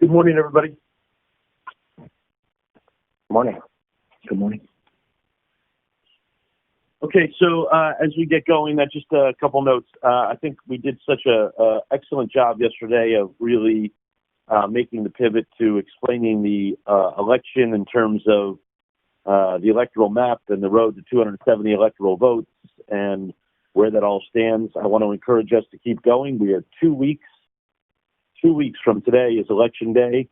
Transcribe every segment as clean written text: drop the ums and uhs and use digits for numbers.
Good morning, everybody. Morning. Good morning. Okay, so as we get going, just a couple notes. I think we did such a excellent job yesterday of really making the pivot to explaining the election in terms of the electoral map and the road to 270 electoral votes and where that all stands. I want to encourage us to keep going. We are 2 weeks. 2 weeks from today is Election Day.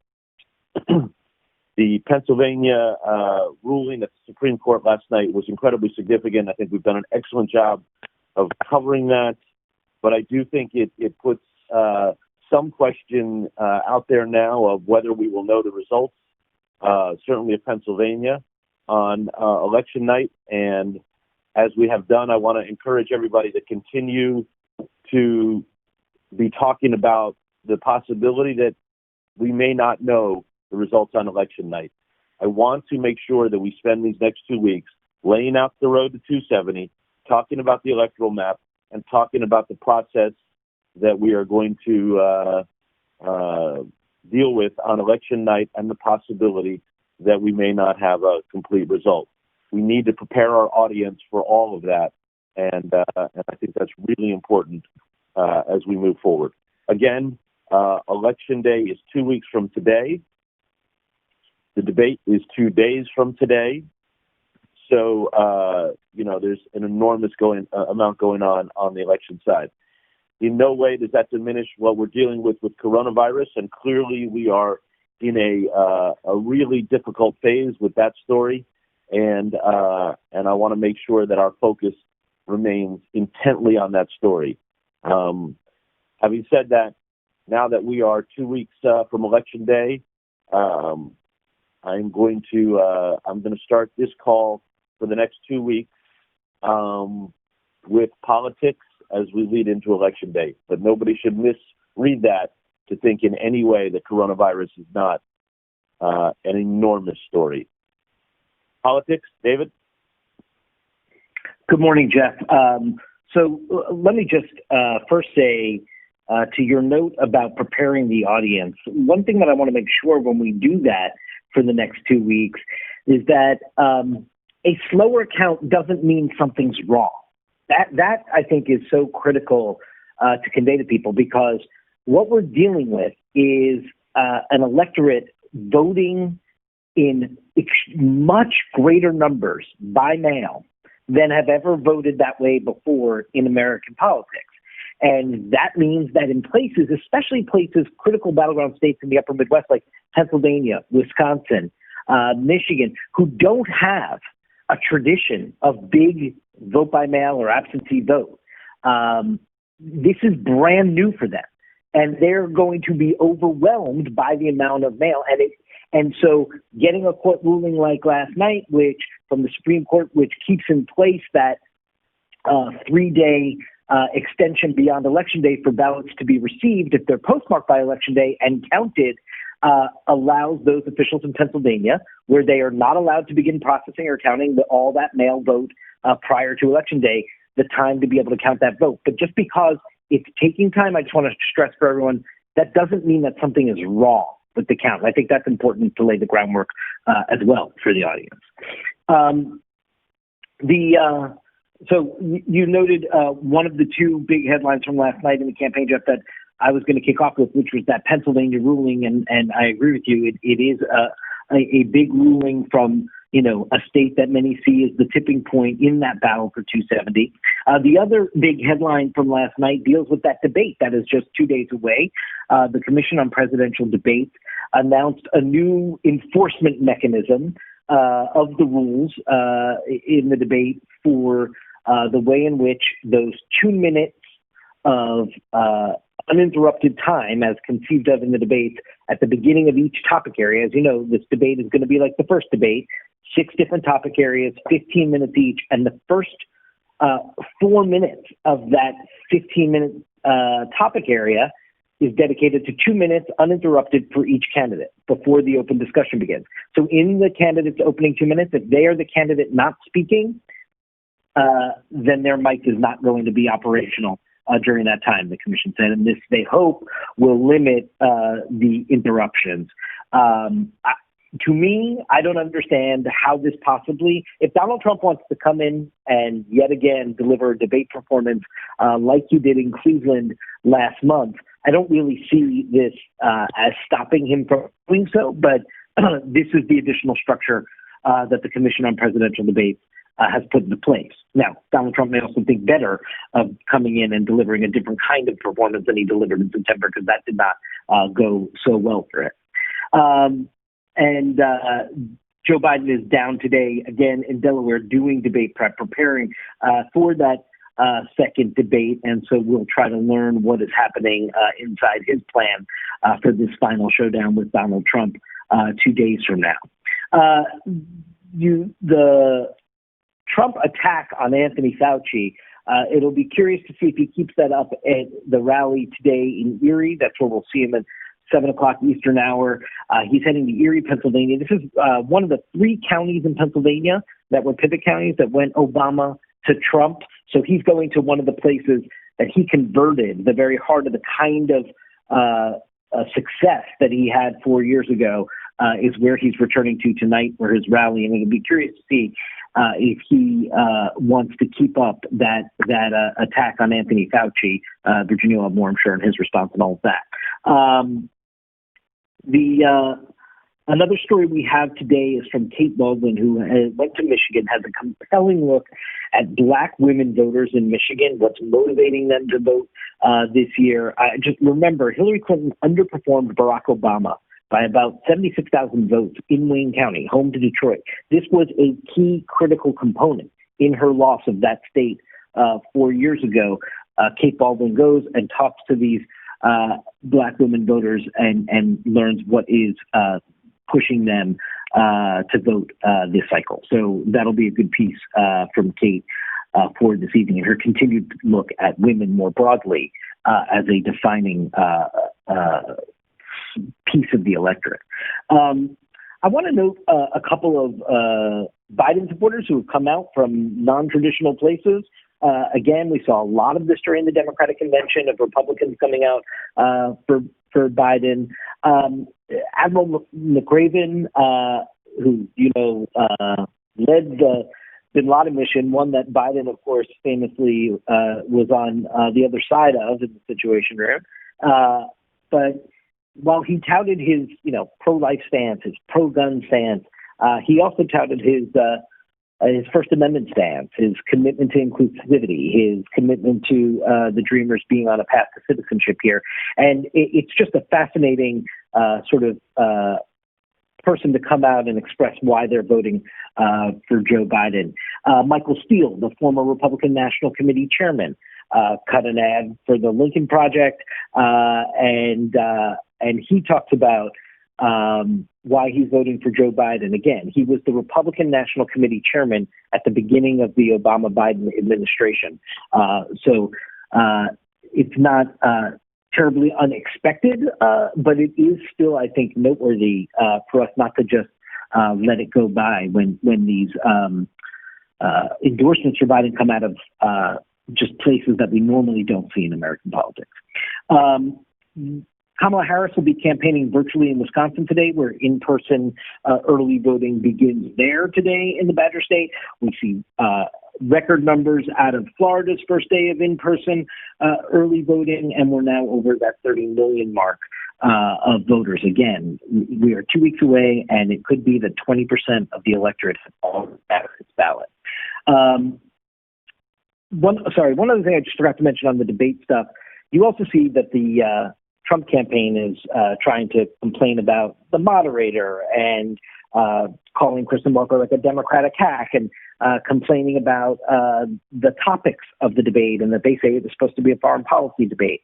The Pennsylvania ruling at the Supreme Court last night was incredibly significant. I think we've done an excellent job of covering that, but I do think it puts some question out there now of whether we will know the results, certainly of Pennsylvania, on election night. And as we have done, I want to encourage everybody to continue to be talking about the possibility that we may not know the results on election night. I want to make sure that we spend these next 2 weeks laying out the road to 270, talking about the electoral map, and talking about the process that we are going to deal with on election night and the possibility that we may not have a complete result. We need to prepare our audience for all of that, and I think that's really important as we move forward. Again, Election Day is 2 weeks from today. The debate is 2 days from today. So, there's an enormous amount going on the election side. In no way does that diminish what we're dealing with coronavirus, and clearly we are in a really difficult phase with that story, and I want to make sure that our focus remains intently on that story. Having said that, now that we are 2 weeks from Election Day, I'm going to start this call for the next 2 weeks with politics as we lead into Election Day. But nobody should misread that to think in any way that coronavirus is not an enormous story. Politics, David? Good morning, Jeff. So let me just first say to your note about preparing the audience, one thing that I want to make sure when we do that for the next 2 weeks is that a slower count doesn't mean something's wrong. That I think is so critical to convey to people, because what we're dealing with is an electorate voting in much greater numbers by mail than have ever voted that way before in American politics. And that means that in places, especially places, critical battleground states in the upper Midwest, like Pennsylvania, Wisconsin, Michigan, who don't have a tradition of big vote by mail or absentee vote, this is brand new for them. And they're going to be overwhelmed by the amount of mail. And so getting a court ruling like last night, which from the Supreme Court, which keeps in place that 3-day extension beyond Election Day for ballots to be received if they're postmarked by Election Day and counted, allows those officials in Pennsylvania, where they are not allowed to begin processing or counting all that mail vote prior to Election Day, the time to be able to count that vote. But just because it's taking time, I just want to stress for everyone, that doesn't mean that something is wrong with the count. I think that's important to lay the groundwork as well for the audience. So you noted one of the two big headlines from last night in the campaign, Jeff, that I was going to kick off with, which was that Pennsylvania ruling, and I agree with you. It is a big ruling from a state that many see as the tipping point in that battle for 270. The other big headline from last night deals with that debate that is just 2 days away. The Commission on Presidential Debates announced a new enforcement mechanism of the rules in the debate for the way in which those 2 minutes of uninterrupted time, as conceived of in the debate at the beginning of each topic area. As you know, this debate is going to be like the first debate, 6 different topic areas, 15 minutes each, and the first 4 minutes of that 15-minute topic area is dedicated to 2 minutes uninterrupted for each candidate before the open discussion begins. So in the candidate's opening 2 minutes, if they are the candidate not speaking, then their mic is not going to be operational during that time, the commission said, and this, they hope, will limit the interruptions. To me, I don't understand how this possibly, if Donald Trump wants to come in and yet again deliver a debate performance like he did in Cleveland last month, I don't really see this as stopping him from doing so, but this is the additional structure that the Commission on Presidential Debates has put into place. Now, Donald Trump may also think better of coming in and delivering a different kind of performance than he delivered in September, because that did not go so well for it. And Joe Biden is down today, again, in Delaware, doing debate prep, preparing for that second debate. And so we'll try to learn what is happening inside his plan for this final showdown with Donald Trump 2 days from now. The Trump attack on Anthony Fauci, it'll be curious to see if he keeps that up at the rally today in Erie. That's where we'll see him at 7 o'clock Eastern hour. He's heading to Erie, Pennsylvania. This is one of the 3 counties in Pennsylvania that were pivot counties that went Obama to Trump. So he's going to one of the places that he converted, the very heart of the kind of success that he had 4 years ago, is where he's returning to tonight for his rally. And it'll be curious to see if he wants to keep up that attack on Anthony Fauci. Virginia will have more, I'm sure, in his response and all of that. Another story we have today is from Kate Baldwin, who went to Michigan, has a compelling look at Black women voters in Michigan, what's motivating them to vote this year. Just remember, Hillary Clinton underperformed Barack Obama by about 76,000 votes in Wayne County, home to Detroit. This was a key critical component in her loss of that state 4 years ago. Kate Baldwin goes and talks to these Black women voters and learns what is pushing them to vote this cycle. So that'll be a good piece from Kate for this evening, and her continued look at women more broadly as a defining piece of the electorate. I want to note a couple of Biden supporters who have come out from non-traditional places. Again, we saw a lot of this during the Democratic convention of Republicans coming out for Biden. Admiral McRaven, who, led the Bin Laden mission, one that Biden, of course, famously was on the other side of in the Situation Room. But while he touted his, pro-life stance, his pro-gun stance, he also touted his First Amendment stance, his commitment to inclusivity, his commitment to the Dreamers being on a path to citizenship here. And it's just a fascinating person to come out and express why they're voting for Joe Biden. Michael Steele, the former Republican National Committee chairman, cut an ad for the Lincoln Project, and he talks about why he's voting for Joe Biden. Again, he was the Republican National Committee chairman at the beginning of the Obama-Biden administration. So it's not terribly unexpected, but it is still, I think, noteworthy for us not to just let it go by when these endorsements for Biden come out of just places that we normally don't see in American politics. Kamala Harris will be campaigning virtually in Wisconsin today, where in-person early voting begins there today in the Badger State. We see record numbers out of Florida's first day of in-person early voting, and we're now over that 30 million mark of voters. Again, we are 2 weeks away, and it could be that 20% of the electorate has all cast its ballot. One other thing I just forgot to mention on the debate stuff, you also see that the Trump campaign is trying to complain about the moderator and calling Kristen Welker like a Democratic hack and complaining about the topics of the debate and that they say it was supposed to be a foreign policy debate.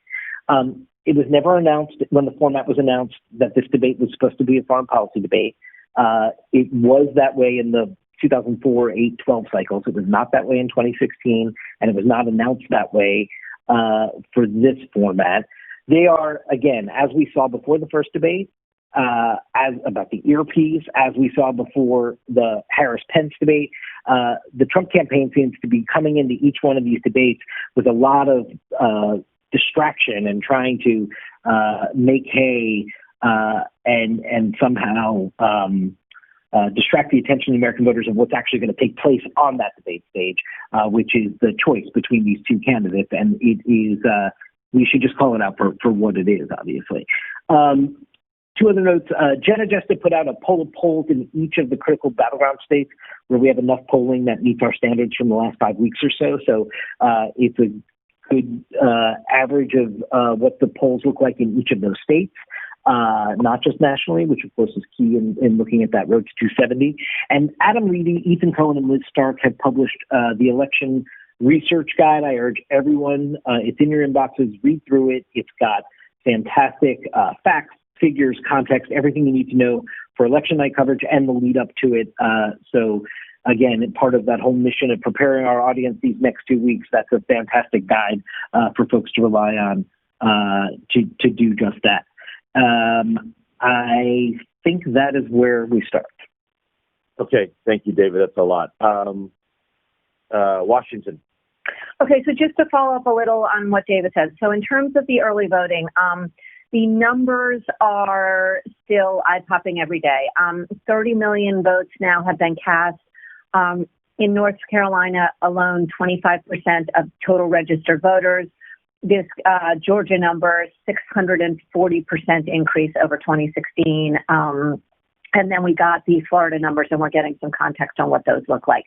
It was never announced when the format was announced that this debate was supposed to be a foreign policy debate. It was that way in the 2004, 8, 12 cycles. It was not that way in 2016, and it was not announced that way for this format. They are, again, as we saw before the first debate, as about the earpiece, as we saw before the Harris-Pence debate. The Trump campaign seems to be coming into each one of these debates with a lot of distraction and trying to make hay and somehow distract the attention of the American voters of what's actually going to take place on that debate stage, which is the choice between these two candidates. And it is, we should just call it out for what it is, obviously. Two other notes. Jenna just put out a poll of polls in each of the critical battleground states where we have enough polling that meets our standards from the last 5 weeks or so. So it's a good average of what the polls look like in each of those states, not just nationally, which of course is key in looking at that road to 270. And Adam Levy, Ethan Cohen, and Liz Stark have published the election research guide. I urge everyone, it's in your inboxes, read through it. It's got fantastic facts, figures, context, everything you need to know for election night coverage and the lead up to it. So again, part of that whole mission of preparing our audience these next 2 weeks, that's a fantastic guide for folks to rely on to do just that. I think that is where we start. Okay. Thank you, David. That's a lot. Washington. Okay. So just to follow up a little on what David said. So in terms of the early voting, the numbers are still eye-popping every day. 30 million votes now have been cast. In North Carolina alone, 25% of total registered voters. This Georgia number, 640% increase over 2016. And then we got the Florida numbers, and we're getting some context on what those look like.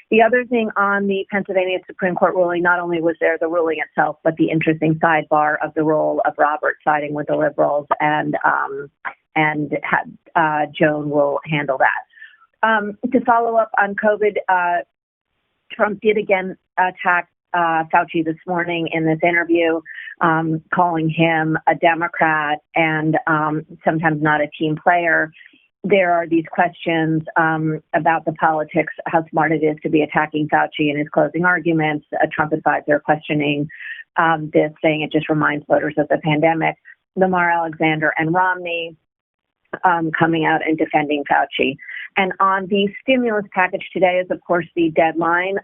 The other thing on the Pennsylvania Supreme Court ruling, not only was there the ruling itself, but the interesting sidebar of the role of Robert siding with the liberals, and Joan will handle that. To follow up on COVID, Trump did again attack Fauci this morning in this interview, calling him a Democrat and sometimes not a team player. There are these questions about the politics, how smart it is to be attacking Fauci in his closing arguments. A Trump advisor questioning this, saying it just reminds voters of the pandemic. Lamar Alexander and Romney coming out and defending Fauci. And on the stimulus package today is, of course, the deadline.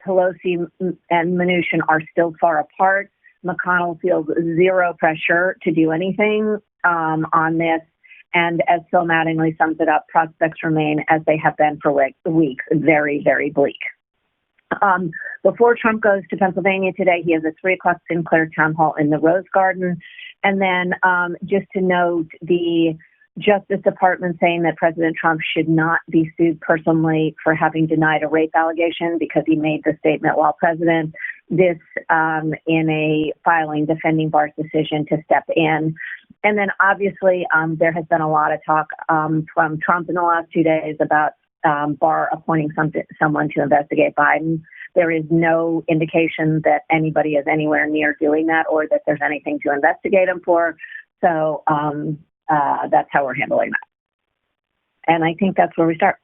Pelosi and Mnuchin are still far apart. McConnell feels zero pressure to do anything on this. And as Phil Mattingly sums it up, prospects remain as they have been for weeks, very, very bleak. Before Trump goes to Pennsylvania today, he has a 3 o'clock Sinclair town hall in the Rose Garden. And then just to note, the Justice Department saying that President Trump should not be sued personally for having denied a rape allegation because he made the statement while president. This in a filing defending Barr's decision to step in. And then obviously there has been a lot of talk from Trump in the last 2 days about Barr appointing someone to investigate Biden. There is no indication that anybody is anywhere near doing that or that there's anything to investigate him for. So that's how we're handling that. And I think that's where we start.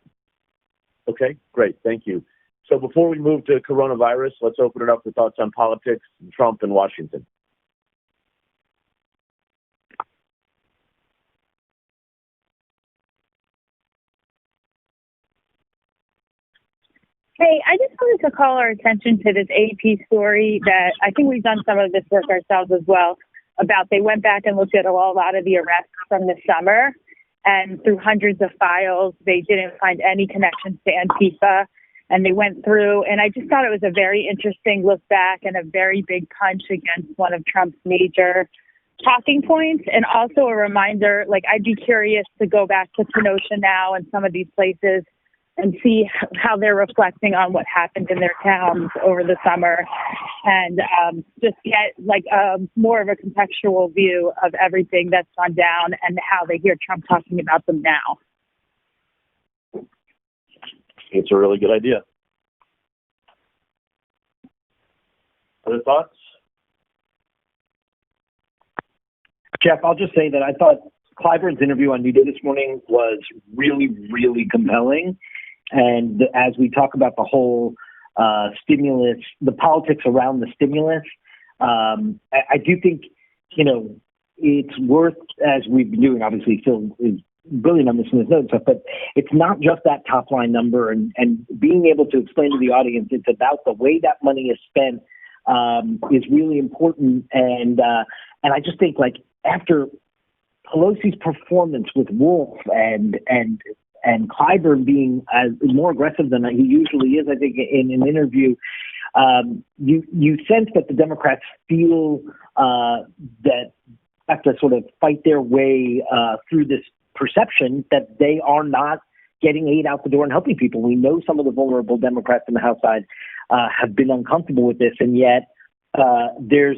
Okay, great. Thank you. So before we move to coronavirus, let's open it up for thoughts on politics, Trump, and Washington. Hey, I just wanted to call our attention to this AP story that I think we've done some of this work ourselves as well, about they went back and looked at a lot of the arrests from the summer, and through hundreds of files, they didn't find any connections to Antifa. And they went through, and I just thought it was a very interesting look back and a very big punch against one of Trump's major talking points. And also a reminder, like, I'd be curious to go back to Kenosha now and some of these places and see how they're reflecting on what happened in their towns over the summer, and just get like more of a contextual view of everything that's gone down and how they hear Trump talking about them now. It's a really good idea. Other thoughts? Jeff, I'll just say that I thought Clyburn's interview on New Day this morning was really, really compelling. And as we talk about the whole stimulus, the politics around the stimulus, I do think, it's worth, as we've been doing, obviously Phil is brilliant on this in his notes, but it's not just that top line number, and being able to explain to the audience it's about the way that money is spent is really important. And I just think, like, after Pelosi's performance with Wolf and Clyburn being more aggressive than he usually is, I think, in an interview, you sense that the Democrats feel that have to sort of fight their way through this perception that they are not getting aid out the door and helping people. We know some of the vulnerable Democrats in the House side have been uncomfortable with this, and yet there's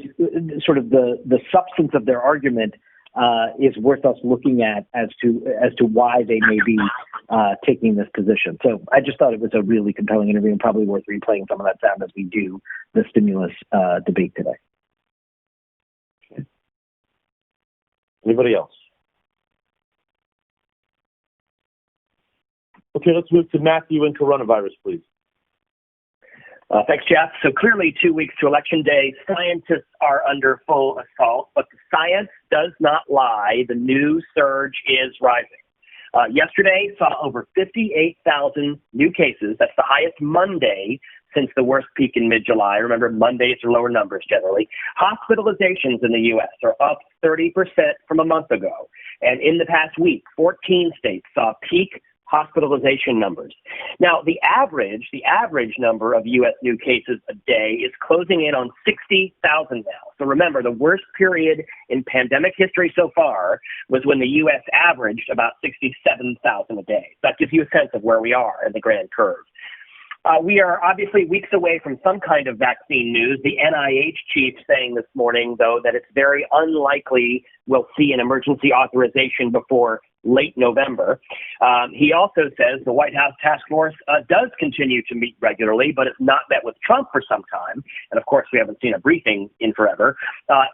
sort of the substance of their argument is worth us looking at as to why they may be taking this position. So I just thought it was a really compelling interview and probably worth replaying some of that sound as we do the stimulus debate today. Anybody else? Okay, let's move to Matthew and coronavirus, please. Thanks, Jeff. So clearly 2 weeks to Election Day, scientists are under full assault, but the science does not lie. The new surge is rising. Yesterday saw over 58,000 new cases. That's the highest Monday since the worst peak in mid-July. Remember, Mondays are lower numbers generally. Hospitalizations in the U.S. are up 30% from a month ago. And in the past week, 14 states saw peak hospitalization numbers. Now, the average number of U.S. new cases a day is closing in on 60,000 now. So remember, the worst period in pandemic history so far was when the U.S. averaged about 67,000 a day. That gives you a sense of where we are in the grand curve. We are obviously weeks away from some kind of vaccine news. The NIH chief saying this morning, though, that it's very unlikely we'll see an emergency authorization before late November. He also says the White House task force does continue to meet regularly, but it's not met with Trump for some time. And of course, we haven't seen a briefing in forever.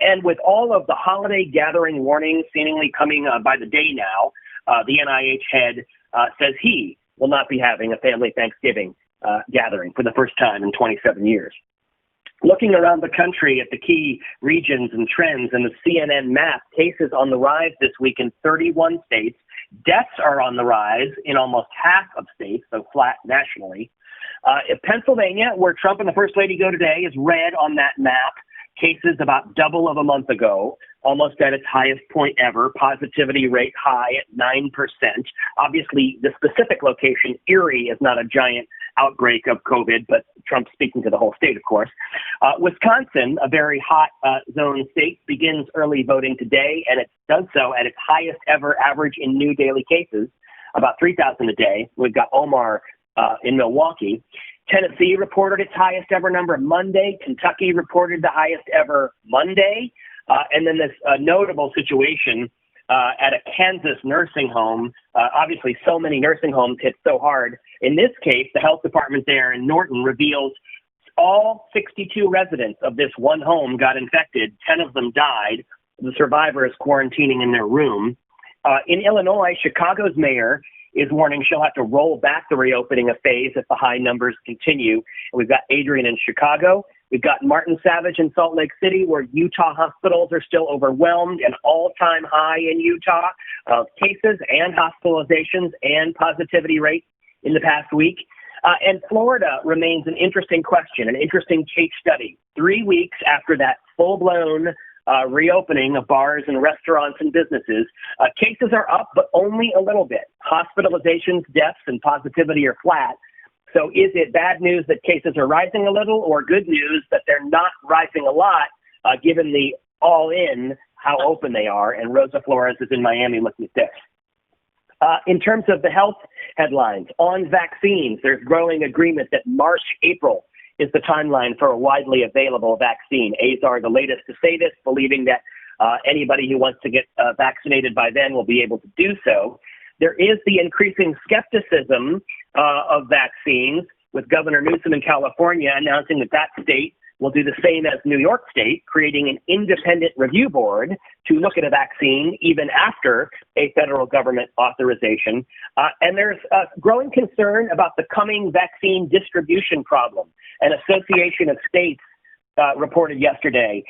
And with all of the holiday gathering warnings seemingly coming by the day now, the NIH head says he will not be having a family Thanksgiving gathering for the first time in 27 years. Looking around the country at the key regions and trends in the CNN map, cases on the rise this week in 31 states. Deaths are on the rise in almost half of states, so flat nationally. Pennsylvania, where Trump and the First Lady go today, is red on that map. Cases about double of a month ago, almost at its highest point ever. Positivity rate high at 9%. Obviously, the specific location, Erie, is not a giant outbreak of COVID, but Trump's speaking to the whole state, of course. Wisconsin, a very hot zone state, begins early voting today, and it does so at its highest ever average in new daily cases, about 3,000 a day. We've got Omar in Milwaukee. Tennessee reported its highest ever number Monday. Kentucky reported the highest ever Monday. And then this notable situation at a Kansas nursing home. Obviously, so many nursing homes hit so hard. In this case, the health department there in Norton reveals all 62 residents of this one home got infected. 10 of them died. The survivor is quarantining in their room. In Illinois, Chicago's mayor is warning she'll have to roll back the reopening of phase if the high numbers continue. And we've got Adrian in Chicago. We've got Martin Savage in Salt Lake City, where Utah hospitals are still overwhelmed, an all-time high in Utah of cases and hospitalizations and positivity rate in the past week. And Florida remains an interesting question, an interesting case study. 3 weeks after that full-blown reopening of bars and restaurants and businesses, cases are up, but only a little bit. Hospitalizations, deaths, and positivity are flat. So is it bad news that cases are rising a little, or good news that they're not rising a lot, given the all-in, how open they are? And Rosa Flores is in Miami looking at this. In terms of the health headlines, on vaccines, there's growing agreement that March, April is the timeline for a widely available vaccine. AZAR, the latest to say this, believing that anybody who wants to get vaccinated by then will be able to do so. There is the increasing skepticism of vaccines, with Governor Newsom in California announcing that that state will do the same as New York State, creating an independent review board to look at a vaccine even after a federal government authorization. And there's a growing concern about the coming vaccine distribution problem. An association of states reported yesterday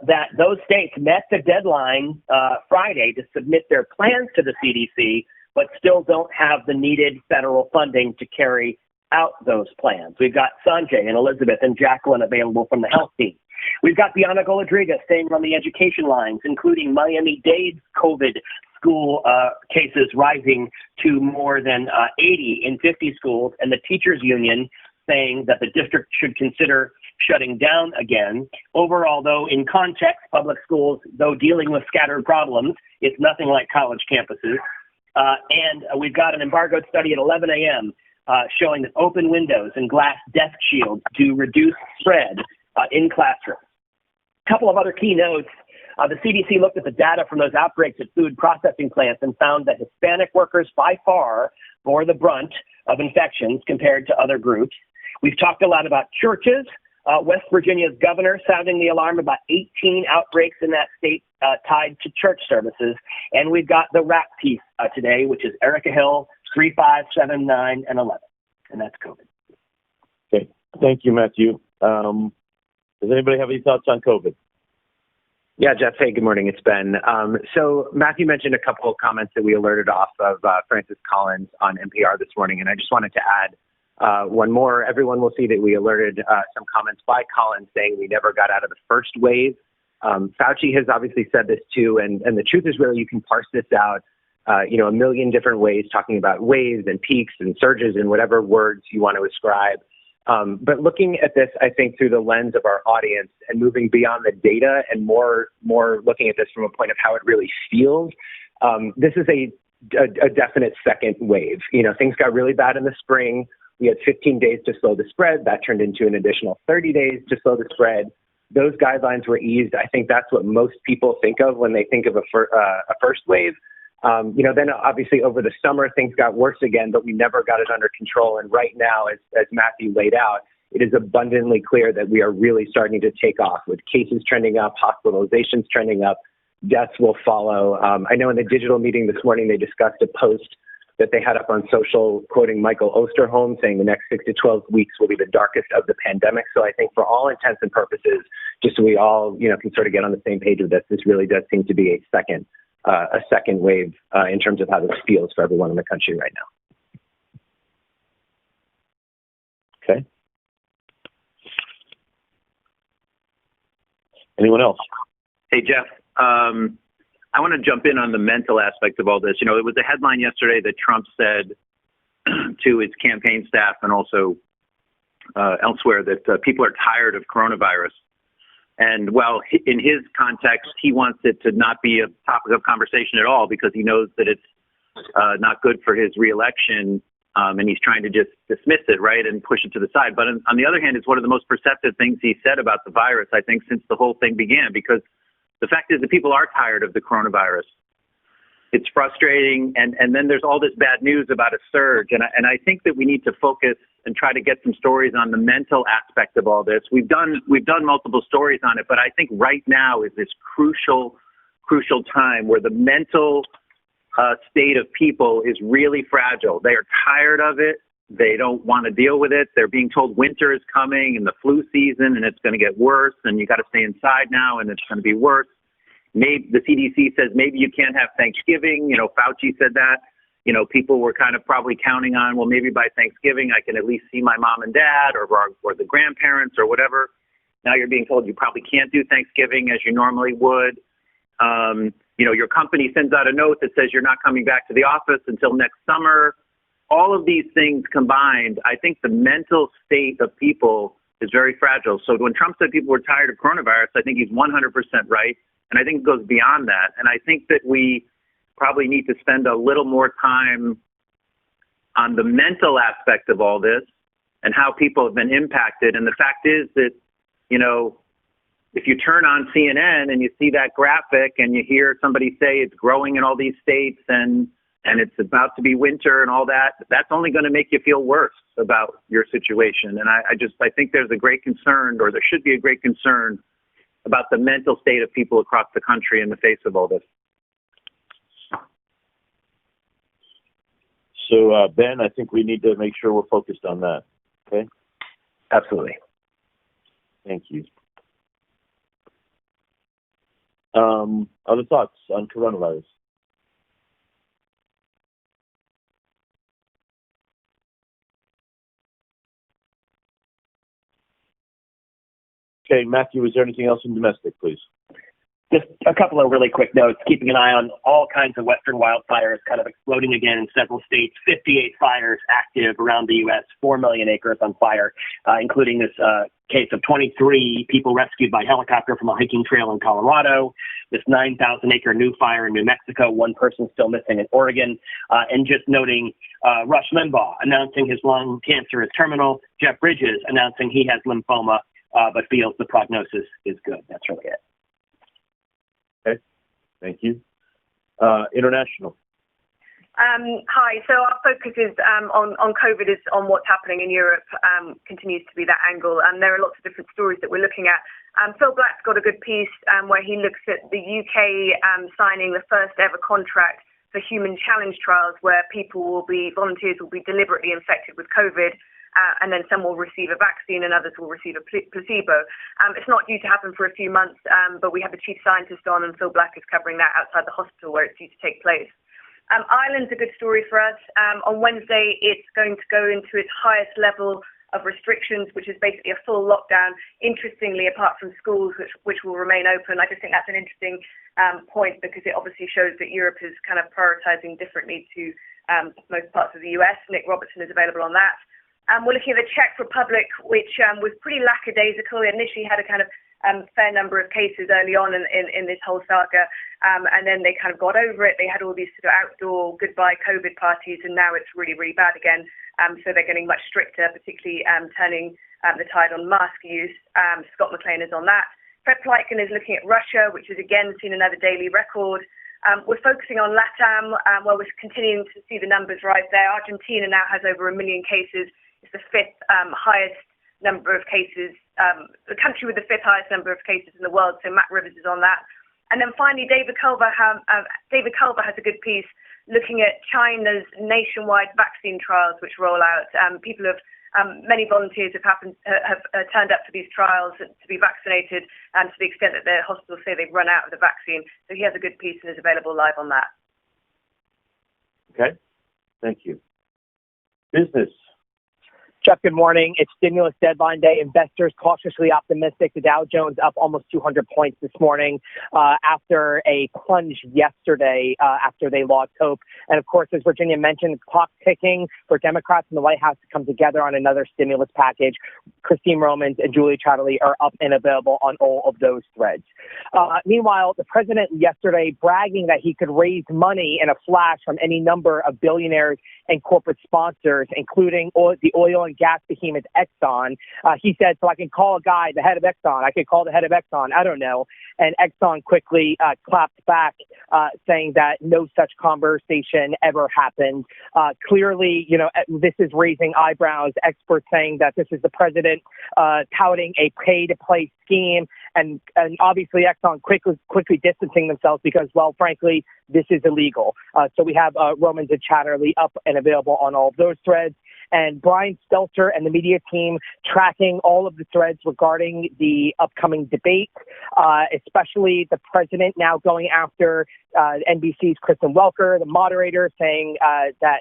that those states met the deadline Friday to submit their plans to the CDC, but still don't have the needed federal funding to carry out those plans. We've got Sanjay and Elizabeth and Jacqueline available from the health team. We've got Bianca Goladriga staying on the education lines, including Miami-Dade's COVID school cases rising to more than 80 in 50 schools, and the teachers union saying that the district should consider shutting down again. Overall, though, in context, public schools, though dealing with scattered problems, it's nothing like college campuses. And we've got an embargoed study at 11 a.m. Showing that open windows and glass desk shields do reduce spread in classrooms. A couple of other key notes. The CDC looked at the data from those outbreaks at food processing plants and found that Hispanic workers by far bore the brunt of infections compared to other groups. We've talked a lot about churches. West Virginia's governor sounding the alarm about 18 outbreaks in that state tied to church services. And we've got the wrap piece today, which is Erica Hill, 3, 5, 7, 9, and 11. And that's COVID. Okay. Thank you, Matthew. Does anybody have any thoughts on COVID? Yeah, Jeff. Hey, good morning. It's Ben. So Matthew mentioned a couple of comments that we alerted off of Francis Collins on NPR this morning, and I just wanted to add one more. Everyone will see that we alerted some comments by Collins saying we never got out of the first wave. Fauci has obviously said this too, and the truth is really you can parse this out, a million different ways, talking about waves and peaks and surges and whatever words you want to ascribe. But looking at this, I think, through the lens of our audience and moving beyond the data and more looking at this from a point of how it really feels, this is a definite second wave. Things got really bad in the spring. We had 15 days to slow the spread. That turned into an additional 30 days to slow the spread. Those guidelines were eased. I think that's what most people think of when they think of a first wave. Then obviously over the summer, things got worse again, but we never got it under control. And right now, as Matthew laid out, it is abundantly clear that we are really starting to take off with cases trending up, hospitalizations trending up, deaths will follow. I know in the digital meeting this morning, they discussed a post that they had up on social quoting Michael Osterholm saying the next 6 to 12 weeks will be the darkest of the pandemic. So I think for all intents and purposes, just so we all, can sort of get on the same page with this really does seem to be a second wave in terms of how this feels for everyone in the country right now. Okay. Anyone else? Hey, Jeff. I want to jump in on the mental aspect of all this. It was a headline yesterday that Trump said to his campaign staff and also elsewhere that people are tired of coronavirus. And while in his context, he wants it to not be a topic of conversation at all because he knows that it's not good for his reelection, and he's trying to just dismiss it, right, and push it to the side. But on the other hand, it's one of the most perceptive things he said about the virus, I think, since the whole thing began, because the fact is that people are tired of the coronavirus. It's frustrating, and then there's all this bad news about a surge, and I think that we need to focus and try to get some stories on the mental aspect of all this. We've done multiple stories on it, but I think right now is this crucial time where the mental state of people is really fragile. They are tired of it. They don't want to deal with it. They're being told winter is coming and the flu season, and it's going to get worse, and you got to stay inside now, and it's going to be worse. Maybe the CDC says maybe you can't have Thanksgiving. Fauci said that. People were kind of probably counting on, well, maybe by Thanksgiving I can at least see my mom and dad or the grandparents or whatever. Now you're being told you probably can't do Thanksgiving as you normally would. Your company sends out a note that says you're not coming back to the office until next summer. All of these things combined, I think the mental state of people is very fragile. So when Trump said people were tired of coronavirus, I think he's 100% right. And I think it goes beyond that. And I think that we probably need to spend a little more time on the mental aspect of all this and how people have been impacted. And the fact is that, if you turn on CNN and you see that graphic and you hear somebody say it's growing in all these states and it's about to be winter and all that, that's only going to make you feel worse about your situation. And I think there's a great concern, or there should be a great concern, about the mental state of people across the country in the face of all this. So, Ben, I think we need to make sure we're focused on that. Okay? Absolutely. Thank you. Other thoughts on coronavirus? Okay, Matthew, is there anything else in domestic, please? Just a couple of really quick notes, keeping an eye on all kinds of western wildfires kind of exploding again in several states, 58 fires active around the U.S., 4 million acres on fire, including this case of 23 people rescued by helicopter from a hiking trail in Colorado, this 9,000-acre new fire in New Mexico, one person still missing in Oregon, and just noting Rush Limbaugh announcing his lung cancer is terminal, Jeff Bridges announcing he has lymphoma, but feels the prognosis is good. That's really it. Okay, thank you. International. Hi. So our focus is on COVID, is on what's happening in Europe. Continues to be that angle, and there are lots of different stories that we're looking at. Phil Black's got a good piece where he looks at the UK signing the first ever contract for human challenge trials, where volunteers will be deliberately infected with COVID. And then some will receive a vaccine and others will receive a placebo. It's not due to happen for a few months, but we have the chief scientist on, and Phil Black is covering that outside the hospital where it's due to take place. Ireland's a good story for us. On Wednesday, it's going to go into its highest level of restrictions, which is basically a full lockdown, interestingly, apart from schools, which will remain open. I just think that's an interesting point, because it obviously shows that Europe is kind of prioritizing differently to most parts of the US. Nick Robertson is available on that. We're looking at the Czech Republic, which was pretty lackadaisical. It initially had a kind of fair number of cases early on in this whole saga, and then they kind of got over it. They had all these sort of outdoor goodbye COVID parties, and now it's really, really bad again. So they're getting much stricter, particularly turning the tide on mask use. Scott McLean is on that. Fred Pleitgen is looking at Russia, which has again seen another daily record. We're focusing on LATAM, where we're continuing to see the numbers rise there. Argentina now has over 1 million cases. It's the fifth highest number of cases, the country with the fifth highest number of cases in the world. So Matt Rivers is on that. And then finally, David Culver has a good piece looking at China's nationwide vaccine trials, which roll out. Many volunteers have turned up for these trials to be vaccinated, to the extent that their hospitals say they've run out of the vaccine. So he has a good piece and is available live on that. Okay, thank you. Business. Jeff, good morning. It's stimulus deadline day. Investors cautiously optimistic. The Dow Jones up almost 200 points this morning after a plunge yesterday after they lost hope. And of course, as Virginia mentioned, the clock ticking for Democrats in the White House to come together on another stimulus package. Christine Romans and Julie Chatterley are up and available on all of those threads. Meanwhile, the president yesterday bragging that he could raise money in a flash from any number of billionaires and corporate sponsors, including the oil and gas behemoth Exxon. He said, so I can call a guy, the head of Exxon. I could call the head of Exxon. I don't know. And Exxon quickly clapped back, saying that no such conversation ever happened. Clearly, this is raising eyebrows. Experts saying that this is the president touting a pay-to-play scheme. And obviously Exxon quickly distancing themselves because, well, frankly, this is illegal. So we have Romans and Chatterley up and available on all of those threads. And Brian Stelter and the media team tracking all of the threads regarding the upcoming debate, especially the president now going after NBC's Kristen Welker, the moderator, saying that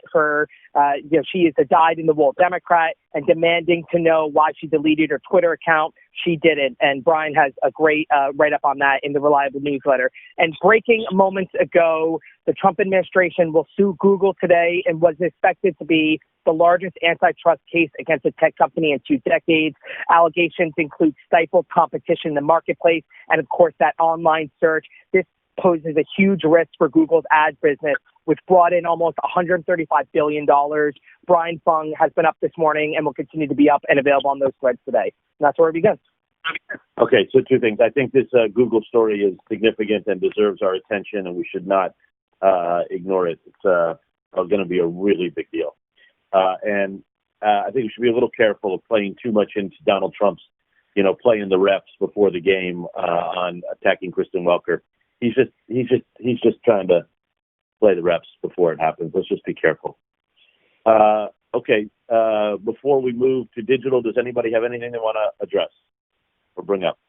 she is a dyed-in-the-wool Democrat and demanding to know why she deleted her Twitter account. She didn't. And Brian has a great write-up on that in the Reliable newsletter. And breaking moments ago, the Trump administration will sue Google today in what is expected to be the largest antitrust case against a tech company in 2 decades. Allegations include stifled competition in the marketplace and, of course, that online search. This poses a huge risk for Google's ad business, which brought in almost $135 billion. Brian Fung has been up this morning and will continue to be up and available on those threads today. And that's where it begins. Okay, so 2 things. I think this Google story is significant and deserves our attention, and we should not ignore it. It's going to be a really big deal. And I think we should be a little careful of playing too much into Donald Trump's, playing the refs before the game on attacking Kristen Welker. He's just trying to play the refs before it happens. Let's just be careful. Okay. Before we move to digital, does anybody have anything they want to address or bring up?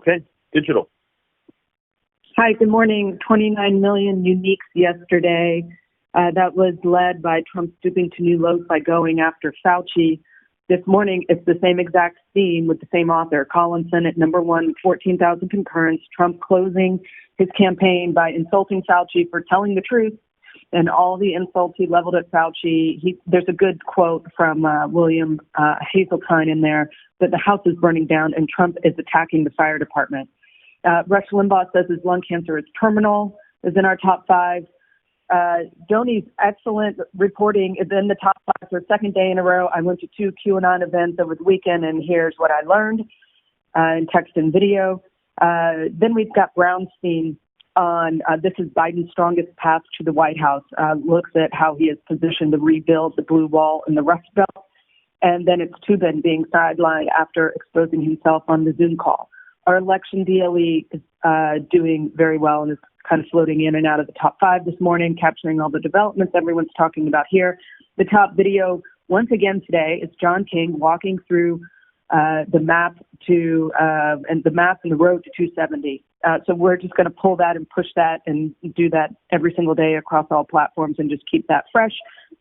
Okay, digital. Hi, good morning. 29 million uniques yesterday. That was led by Trump stooping to new lows by going after Fauci. This morning, it's the same exact theme with the same author, Collinson at number one, 14,000 concurrents. Trump closing his campaign by insulting Fauci for telling the truth, and all the insults he leveled at Fauci. There's a good quote from William Hazeltine in there that the house is burning down and Trump is attacking the fire department. Rush Limbaugh says his lung cancer is terminal, is in our top five. Joni's excellent reporting is in the top five for a second day in a row. I went to 2 QAnon events over the weekend, and here's what I learned in text and video. Then we've got Brownstein on this is Biden's strongest path to the White House, looks at how he is positioned to rebuild the blue wall in the Rust Belt. And then it's Tubin being sidelined after exposing himself on the Zoom call. Our election DLE is doing very well and is kind of floating in and out of the top five this morning, capturing all the developments everyone's talking about here. The top video, once again today, is John King walking through the map to and the map and the road to 270. So we're just going to pull that and push that and do that every single day across all platforms and just keep that fresh.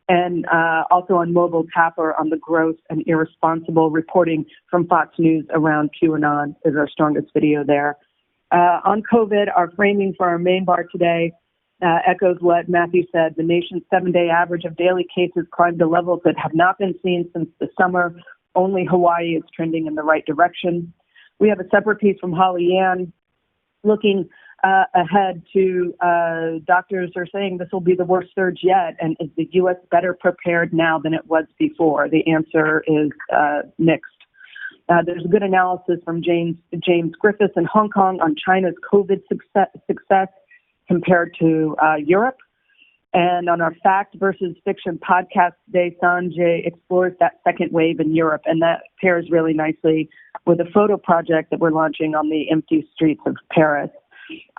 And also on mobile, Tapper on the gross and irresponsible reporting from Fox News around QAnon is our strongest video there. On COVID, our framing for our main bar today echoes what Matthew said. The nation's 7-day average of daily cases climbed to levels that have not been seen since the summer. Only Hawaii is trending in the right direction. We have a separate piece from Holly Ann looking ahead to doctors are saying this will be the worst surge yet. And is the U.S. better prepared now than it was before? The answer is mixed. There's a good analysis from James Griffiths in Hong Kong on China's COVID success compared to Europe. And on our fact versus fiction podcast today, Sanjay explores that second wave in Europe, and that pairs really nicely with a photo project that we're launching on the empty streets of Paris.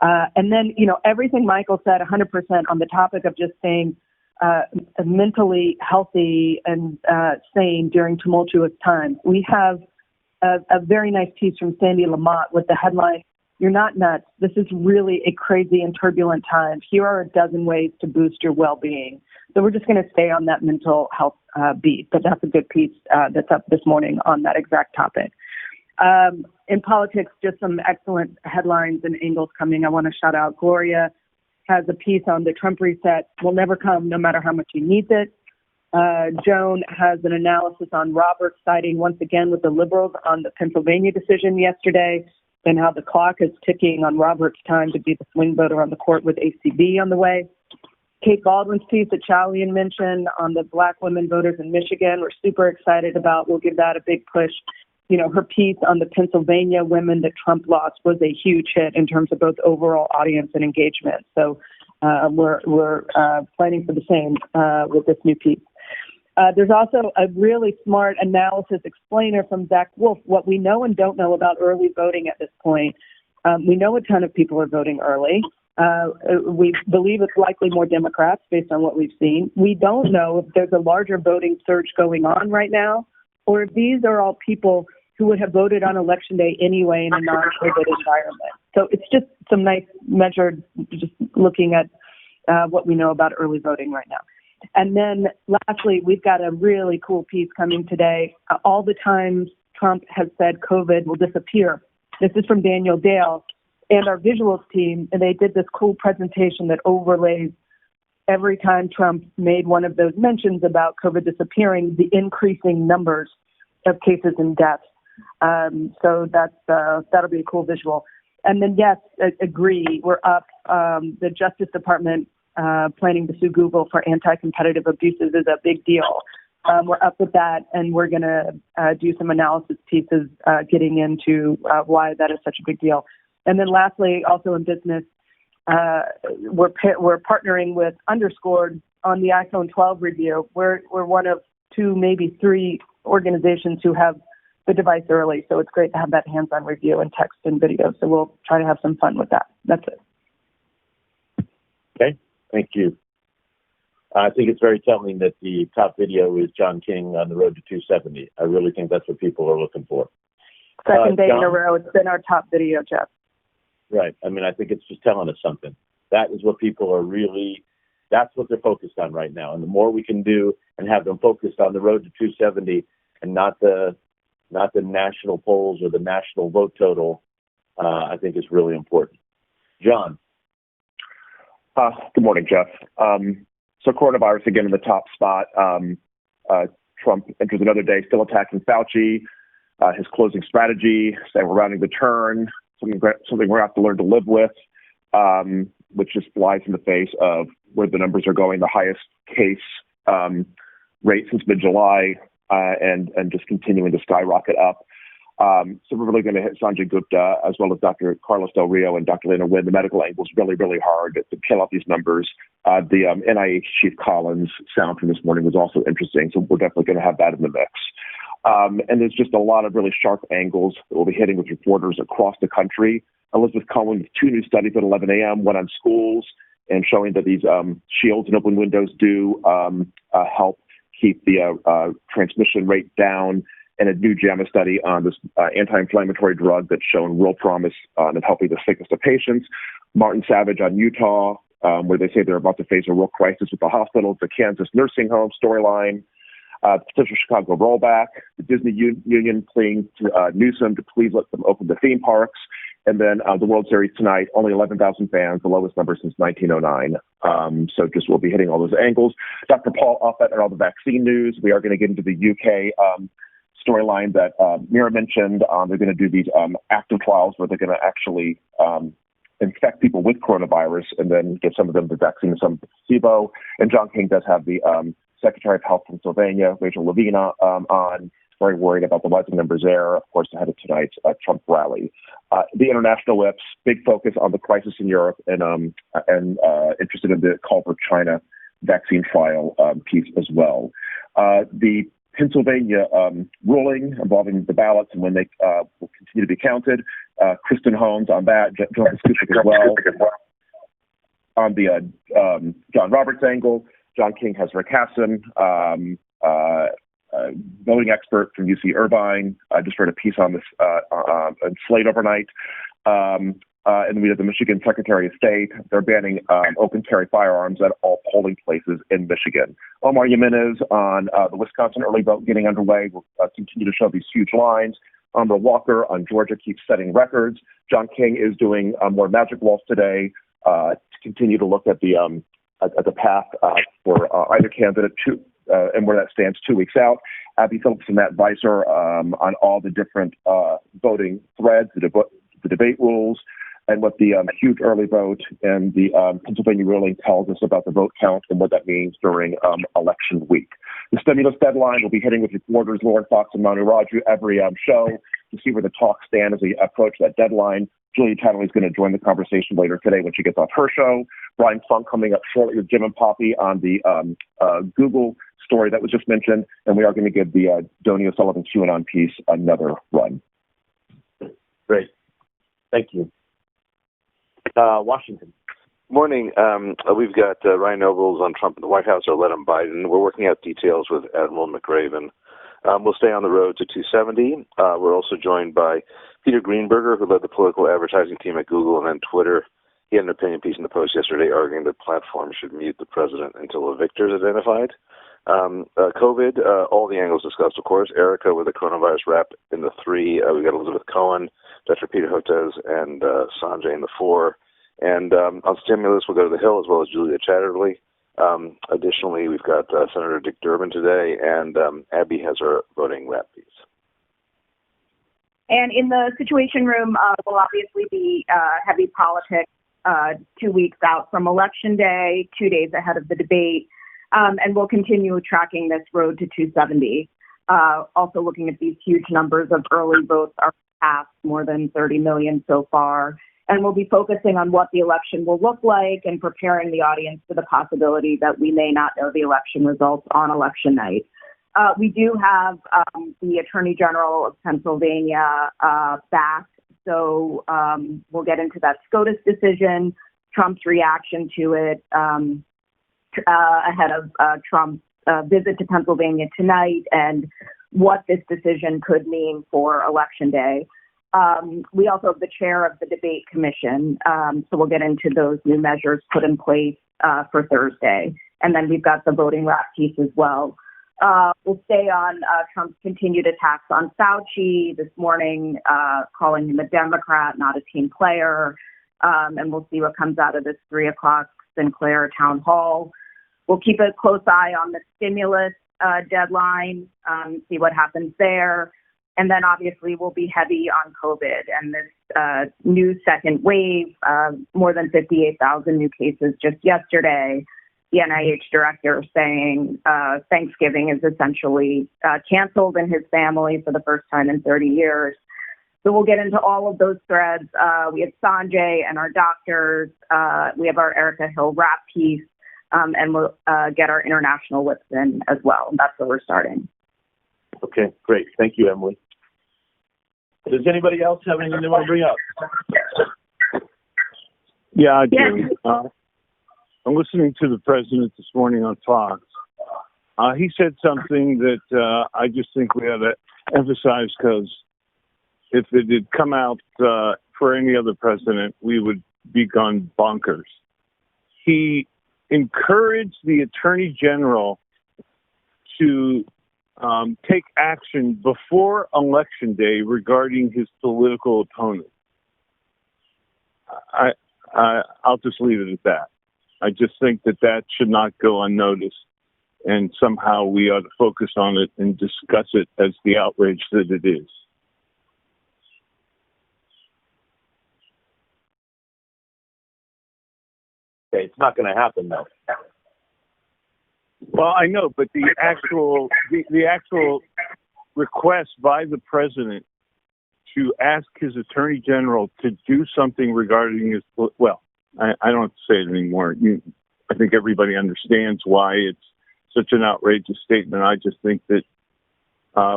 And then, everything Michael said 100% on the topic of just staying mentally healthy and sane during tumultuous times. We have a very nice piece from Sandy Lamott with the headline, "You're not nuts. This is really a crazy and turbulent time. Here are a dozen ways to boost your well-being." So we're just going to stay on that mental health beat, but that's a good piece that's up this morning on that exact topic. In politics, just some excellent headlines and angles coming. I want to shout out Gloria has a piece on the Trump reset will never come no matter how much he needs it. Joan has an analysis on Roberts siding once again with the liberals on the Pennsylvania decision yesterday and how the clock is ticking on Roberts' time to be the swing voter on the court with ACB on the way. Kate Baldwin's piece that Chalian mentioned on the Black women voters in Michigan, we're super excited about. We'll give that a big push. Her piece on the Pennsylvania women that Trump lost was a huge hit in terms of both overall audience and engagement. So we're planning for the same with this new piece. There's also a really smart analysis explainer from Zach Wolf, what we know and don't know about early voting at this point. We know a ton of people are voting early. We believe it's likely more Democrats based on what we've seen. We don't know if there's a larger voting surge going on right now, or if these are all people who would have voted on Election Day anyway in a non-COVID environment. So it's just some nice measured, just looking at what we know about early voting right now. And then lastly, we've got a really cool piece coming today. All the times Trump has said COVID will disappear. This is from Daniel Dale and our visuals team, and they did this cool presentation that overlays every time Trump made one of those mentions about COVID disappearing, the increasing numbers of cases and deaths. So that'll be a cool visual. And then, yes, agree, we're up. The Justice Department planning to sue Google for anti-competitive abuses is a big deal. We're up with that, and we're going to do some analysis pieces getting into why that is such a big deal. And then lastly, also in business, we're partnering with Underscored on the iPhone 12 review. We're one of 2, maybe 3 organizations who have the device early, so it's great to have that hands-on review and text and video. So we'll try to have some fun with that. That's it. Okay, thank you. I think it's very telling that the top video is John King on the road to 270. I really think that's what people are looking for. Second day in a John? row, it's been our top video, Jeff. Right. I mean, I think it's just telling us something. That is what people are really, that's what they're focused on right now. And the more we can do and have them focused on the road to 270 and not the national polls or the national vote total, I think is really important. John. Good morning, Jeff. So coronavirus again in the top spot. Trump enters another day still attacking Fauci, his closing strategy, saying we're rounding the turn, something we're going to have to learn to live with, which just flies in the face of where the numbers are going, the highest case rate since mid-July, and just continuing to skyrocket up. So we're really going to hit Sanjay Gupta as well as Dr. Carlos Del Rio and Dr. Lena Wynn. The medical angle is really, really hard to kill out these numbers. The NIH Chief Collins sound from this morning was also interesting, so we're definitely going to have that in the mix. And there's just a lot of really sharp angles that we'll be hitting with reporters across the country. Elizabeth Cohen with 2 new studies at 11 a.m., one on schools, and showing that these shields and open windows do help keep the transmission rate down, and a new JAMA study on this anti-inflammatory drug that's shown real promise in helping the sickest of patients. Martin Savage on Utah, where they say they're about to face a real crisis with the hospitals, the Kansas nursing home storyline, potential Chicago rollback, the Disney Union pleading to Newsom to please let them open the theme parks, and then the World Series tonight, only 11,000 fans, the lowest number since 1909. So just we'll be hitting all those angles. Dr. Paul Offit and all the vaccine news. We are going to get into the UK storyline that Mira mentioned. They're going to do these active trials where they're going to actually infect people with coronavirus and then give some of them the vaccine and some of the placebo. And John King does have the Secretary of Health from Pennsylvania, Rachel Levine, on. Very worried about the rising numbers there, of course, ahead of tonight's Trump rally. The international whips, big focus on the crisis in Europe and interested in the call for China vaccine trial piece as well. The Pennsylvania ruling involving the ballots and when they will continue to be counted. Kristen Holmes on that, John Kasich as well. On the John Roberts angle, John King has Rick Hasson, voting expert from UC Irvine. I just read a piece on this on Slate overnight. And we have the Michigan Secretary of State. They're banning open carry firearms at all polling places in Michigan. Omar Jimenez on the Wisconsin early vote getting underway will continue to show these huge lines. Amber Walker on Georgia keeps setting records. John King is doing more magic walls today to continue to look at the path for either candidate and where that stands 2 weeks out. Abby Phillips and Matt Weiser on all the different voting threads, the debate rules, and what the huge early vote and the Pennsylvania ruling tells us about the vote count and what that means during election week. The stimulus deadline will be hitting with reporters Lauren Fox and Manu Raju every show to see where the talks stand as we approach that deadline. Julia Tannelly is going to join the conversation later today when she gets off her show. Brian Funk coming up shortly with Jim and Poppy on the Google story that was just mentioned, and we are going to give the Donny O'Sullivan QAnon piece another run. Great. Thank you. Washington. Morning. We've got Ryan Nobles on Trump in the White House or let him Biden. We're working out details with Admiral McRaven. We'll stay on the road to 270. We're also joined by Peter Greenberger, who led the political advertising team at Google and then Twitter. He had an opinion piece in the Post yesterday arguing that platforms should mute the president until a victor is identified. COVID, all the angles discussed, of course. Erica with the coronavirus wrap in the 3. We've got Elizabeth Cohen, Dr. Peter Hotez, and Sanjay in the 4. And on stimulus, we'll go to the Hill as well as Julia Chatterley. Additionally, we've got Senator Dick Durbin today, and Abby has her voting wrap piece. And in the Situation Room, will obviously be heavy politics 2 weeks out from Election Day, 2 days ahead of the debate. And we'll continue tracking this road to 270. Also looking at these huge numbers of early votes are passed, more than 30 million so far. And we'll be focusing on what the election will look like and preparing the audience for the possibility that we may not know the election results on election night. We do have the Attorney General of Pennsylvania back. So we'll get into that SCOTUS decision, Trump's reaction to it ahead of Trump's visit to Pennsylvania tonight, and what this decision could mean for Election Day. We also have the chair of the debate commission. So we'll get into those new measures put in place for Thursday. And then we've got the voting wrap piece as well. We'll stay on Trump's continued attacks on Fauci this morning, calling him a Democrat, not a team player. And we'll see what comes out of this 3 o'clock Sinclair town hall. We'll keep a close eye on the stimulus deadline, see what happens there. And then obviously we'll be heavy on COVID and this new second wave, more than 58,000 new cases just yesterday. The NIH director saying Thanksgiving is essentially canceled in his family for the first time in 30 years. So we'll get into all of those threads. We have Sanjay and our doctors. We have our Erica Hill rap piece, and we'll get our international whips in as well. That's where we're starting. Okay, great. Thank you, Emily. Does anybody else have anything they want to bring up? Yeah, I do. I'm listening to the president this morning on Fox. He said something that I just think we ought to emphasize, because if it had come out for any other president, we would be gone bonkers. He encouraged the attorney general to take action before Election Day regarding his political opponent. I'll just leave it at that. I just think that should not go unnoticed, and somehow we ought to focus on it and discuss it as the outrage that it is. Okay, it's not going to happen, though. Well, I know, but the actual request by the president to ask his attorney general to do something regarding his, well, I don't have to say it anymore. I think everybody understands why it's such an outrageous statement. I just think that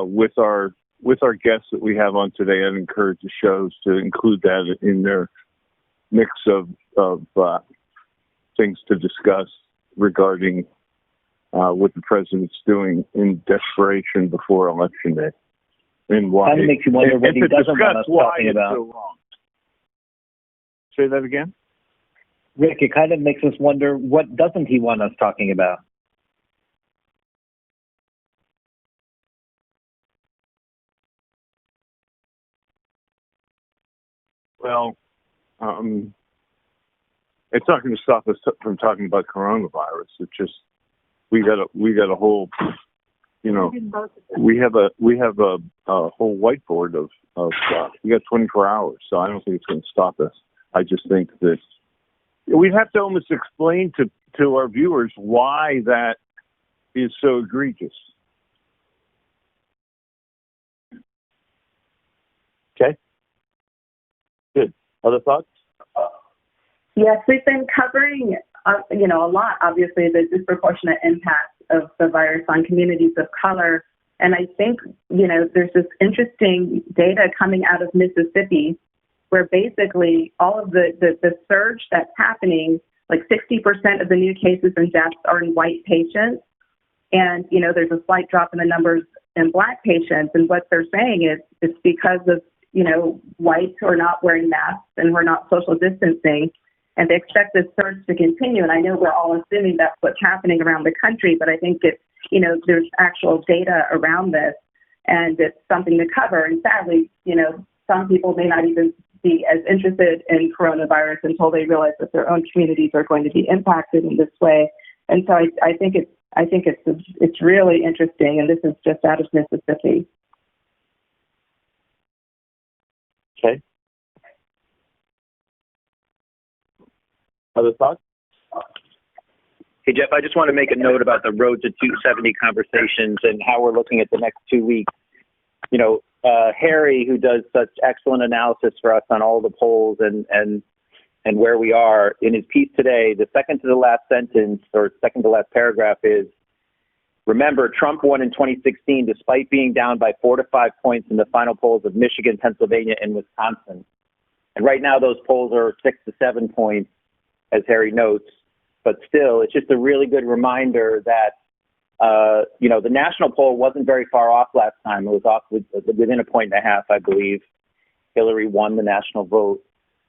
with our guests that we have on today, I'd encourage the shows to include that in their mix of things to discuss regarding what the president's doing in desperation before Election Day, and why. Kind of makes you wonder what he doesn't want us talking about. So wrong. Say that again? Rick, it kind of makes us wonder, what doesn't he want us talking about? Well, it's not going to stop us from talking about coronavirus. It's just we got a whole, we have a whole whiteboard of we got 24 hours, so I don't think it's going to stop us. I just think that we'd have to almost explain to our viewers why that is so egregious. Okay. Good. Other thoughts? Yes, we've been covering, a lot, obviously, the disproportionate impact of the virus on communities of color. And I think, there's this interesting data coming out of Mississippi where basically all of the surge that's happening, like 60% of the new cases and deaths are in white patients. And, there's a slight drop in the numbers in Black patients. And what they're saying is it's because of, whites who are not wearing masks and who are not social distancing. And they expect this surge to continue. And I know we're all assuming that's what's happening around the country, but I think it's, there's actual data around this, and it's something to cover. And sadly, some people may not even be as interested in coronavirus until they realize that their own communities are going to be impacted in this way. And so I think it's really interesting. And this is just out of Mississippi. Okay. Other thoughts? Hey, Jeff, I just want to make a note about the Road to 270 conversations and how we're looking at the next 2 weeks. Harry, who does such excellent analysis for us on all the polls and where we are, in his piece today, the second to the last sentence or second to last paragraph is, remember, Trump won in 2016 despite being down by 4 to 5 points in the final polls of Michigan, Pennsylvania, and Wisconsin. And right now those polls are 6 to 7 points, as Harry notes. But still, it's just a really good reminder that, the national poll wasn't very far off last time. It was off within a point and a half, I believe. Hillary won the national vote.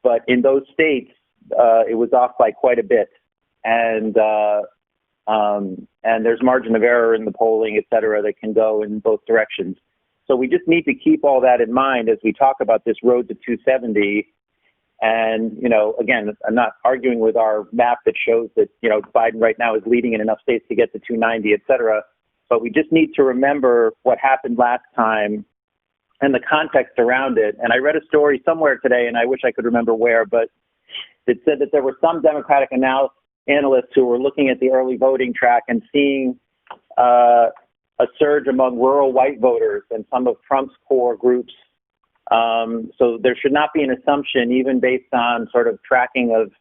But in those states, it was off by quite a bit. And there's margin of error in the polling, et cetera, that can go in both directions. So we just need to keep all that in mind as we talk about this road to 270. And, again, I'm not arguing with our map that shows that, Biden right now is leading in enough states to get to 290, et cetera. But we just need to remember what happened last time and the context around it. And I read a story somewhere today, and I wish I could remember where, but it said that there were some Democratic analysts who were looking at the early voting track and seeing a surge among rural white voters and some of Trump's core groups. So there should not be an assumption, even based on sort of tracking of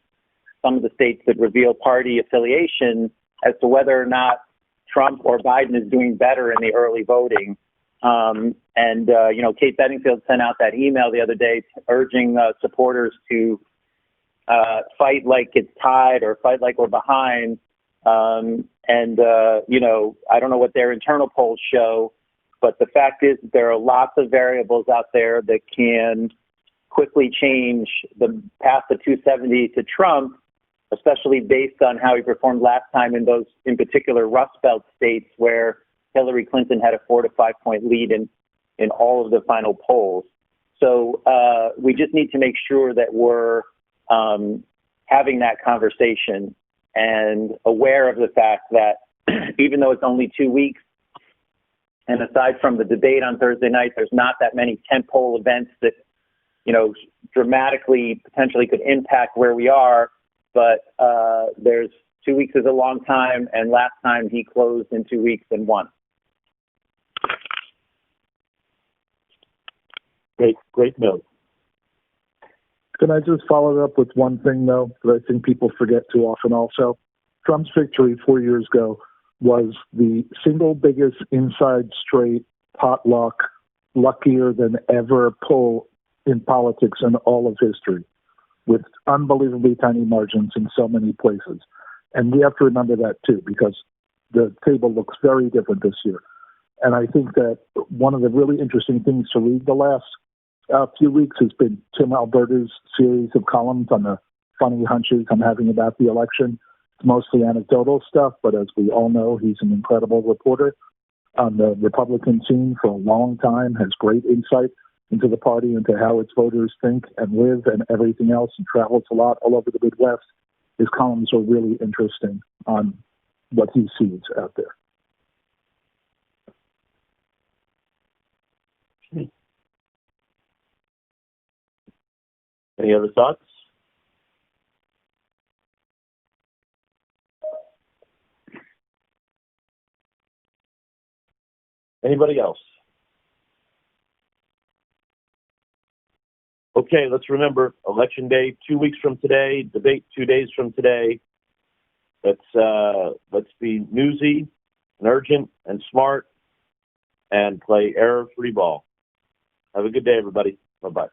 some of the states that reveal party affiliation, as to whether or not Trump or Biden is doing better in the early voting. Kate Bedingfield sent out that email the other day urging supporters to fight like it's tied or fight like we're behind. I don't know what their internal polls show, but the fact is that there are lots of variables out there that can quickly change the path to 270 to Trump, especially based on how he performed last time in those, in particular, Rust Belt states where Hillary Clinton had a 4 to 5 point lead in all of the final polls. So we just need to make sure that we're having that conversation and aware of the fact that even though it's only 2 weeks, and aside from the debate on Thursday night, there's not that many tentpole events that, dramatically potentially could impact where we are. But there's 2 weeks is a long time, and last time he closed in 2 weeks and won. Great note. Can I just follow it up with one thing, though, that I think people forget too often also? Trump's victory 4 years ago was the single biggest inside straight potluck, luckier than ever poll in politics in all of history, with unbelievably tiny margins in so many places. And we have to remember that, too, because the table looks very different this year. And I think that one of the really interesting things to read the last few weeks has been Tim Alberta's series of columns on the funny hunches I'm having about the election. It's mostly anecdotal stuff, but as we all know, he's an incredible reporter on the Republican scene for a long time, has great insight into the party, into how its voters think and live and everything else, and travels a lot all over the Midwest. His columns are really interesting on what he sees out there. Any other thoughts? Anybody else? Okay, let's remember, Election Day 2 weeks from today, debate 2 days from today. Let's be newsy and urgent and smart and play error-free ball. Have a good day, everybody. Bye-bye.